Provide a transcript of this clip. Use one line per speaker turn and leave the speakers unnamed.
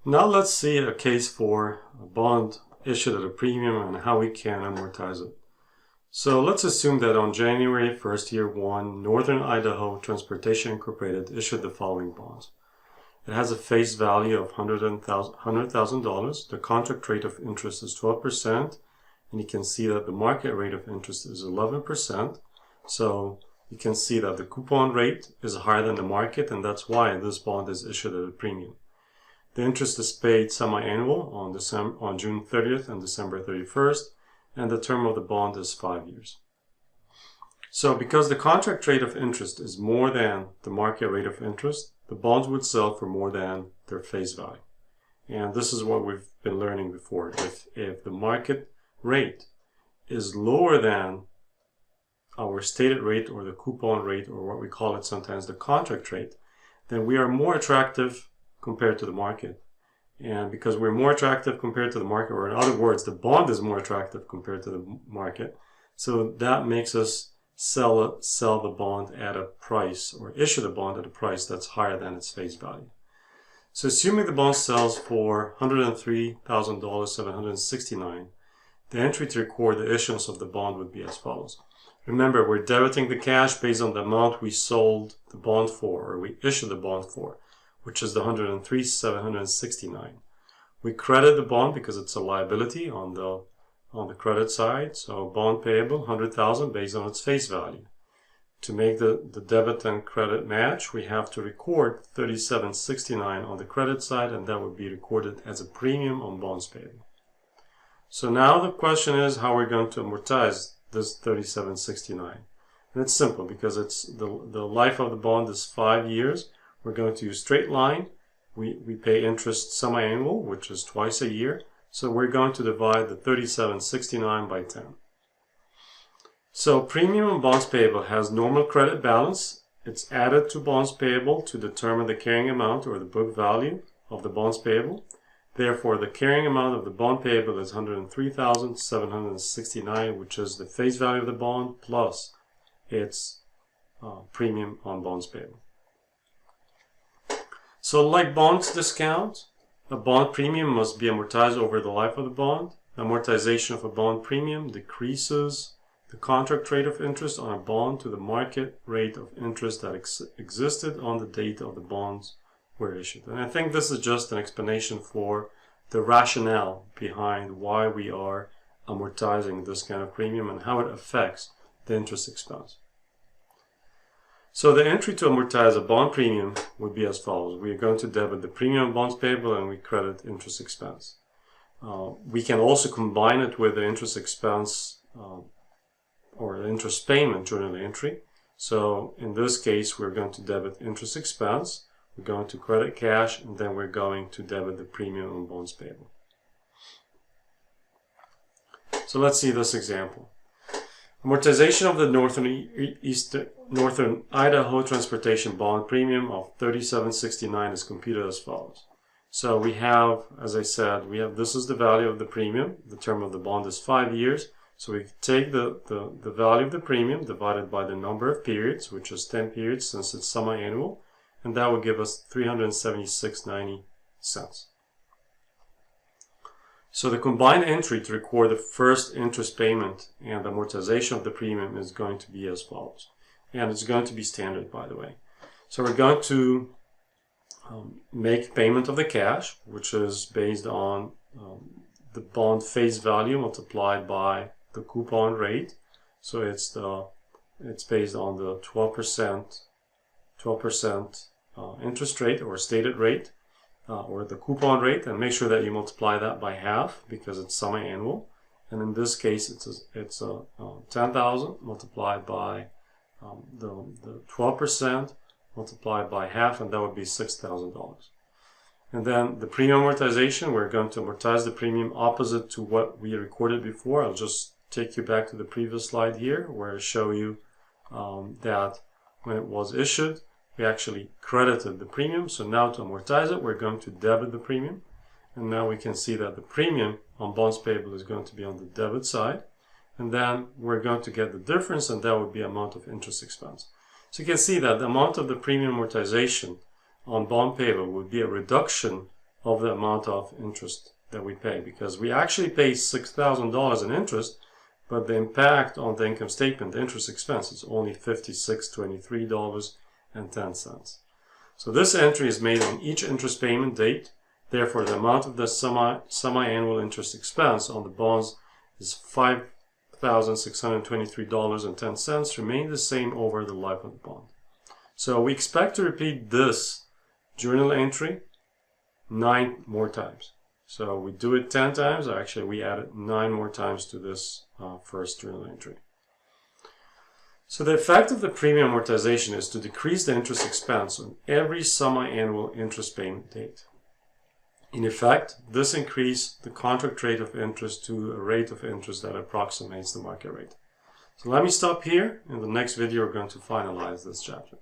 Now let's see a case for a bond issued at a premium and how we can amortize it. So let's assume that on January 1st, year 1, Northern Idaho Transportation Incorporated issued the following bonds. It has a face value of $100,000. The contract rate of interest is 12%, and you can see that the market rate of interest is 11%. So you can see that the coupon rate is higher than the market, and that's why this bond is issued at a premium. The interest is paid semi-annual on June 30th and December 31st, and the term of the bond is 5 years. So because the contract rate of interest is more than the market rate of interest, the bonds would sell for more than their face value. And this is what we've been learning before. If the market rate is lower than our stated rate or the coupon rate, or what we call it sometimes the contract rate, then we are more attractive compared to the market. And because we're more attractive compared to the market, or in other words, the bond is more attractive compared to the market, so that makes us sell the bond at a price, or issue the bond at a price that's higher than its face value. So assuming the bond sells for $103,769, the entry to record the issuance of the bond would be as follows. Remember, we're debiting the cash based on the amount we sold the bond for, or we issued the bond for, which is the $103,769. We credit the bond because it's a liability on the credit side. So bond payable, $100,000 based on its face value. To make the debit and credit match, we have to record $37.69 on the credit side, and that would be recorded as a premium on bonds payable. So now the question is how we're going to amortize this $37.69. And it's simple because it's the life of the bond is 5 years. We're going to use straight line. We pay interest semi-annual, which is twice a year. So we're going to divide the $37.69 by 10. So premium on bonds payable has normal credit balance. It's added to bonds payable to determine the carrying amount, or the book value of the bonds payable. Therefore, the carrying amount of the bond payable is $103,769, which is the face value of the bond plus its premium on bonds payable. So like bonds discount, a bond premium must be amortized over the life of the bond. Amortization of a bond premium decreases the contract rate of interest on a bond to the market rate of interest that existed on the date of the bonds were issued. And I think this is just an explanation for the rationale behind why we are amortizing this kind of premium and how it affects the interest expense. So the entry to amortize a bond premium would be as follows. We are going to debit the premium on bonds payable and we credit interest expense. We can also combine it with the interest expense or the interest payment during the entry. So in this case, we're going to debit interest expense, we're going to credit cash, and then we're going to debit the premium on bonds payable. So let's see this example. Amortization of the Northern Idaho Transportation bond premium of $37.69 is computed as follows. So we have, as I said, this is the value of the premium. The term of the bond is 5 years. So we take the value of the premium divided by the number of periods, which is 10 periods since it's semi-annual, and that will give us $376.90. So the combined entry to record the first interest payment and amortization of the premium is going to be as follows. And it's going to be standard, by the way. So we're going to make payment of the cash, which is based on the bond face value multiplied by the coupon rate. So it's based on the 12% interest rate, or stated rate, or the coupon rate, and make sure that you multiply that by half because it's semi-annual. And in this case, it's 10,000 multiplied by the 12% multiplied by half, and that would be $6,000. And then the premium amortization, we're going to amortize the premium opposite to what we recorded before. I'll just take you back to the previous slide here, where I show you that when it was issued, we actually credited the premium. So now to amortize it, we're going to debit the premium. And now we can see that the premium on bonds payable is going to be on the debit side. And then we're going to get the difference, and that would be amount of interest expense. So you can see that the amount of the premium amortization on bond payable would be a reduction of the amount of interest that we pay, because we actually pay $6,000 in interest, but the impact on the income statement, the interest expense, is only $5623.10. So this entry is made on each interest payment date. Therefore, the amount of the semi-annual interest expense on the bonds is $5,623.10, remain the same over the life of the bond. So we expect to repeat this journal entry 9 more times. So we do it 10 times, actually we added 9 more times to this first journal entry. So the effect of the premium amortization is to decrease the interest expense on every semi-annual interest payment date. In effect, this increased the contract rate of interest to a rate of interest that approximates the market rate. So let me stop here. In the next video, we're going to finalize this chapter.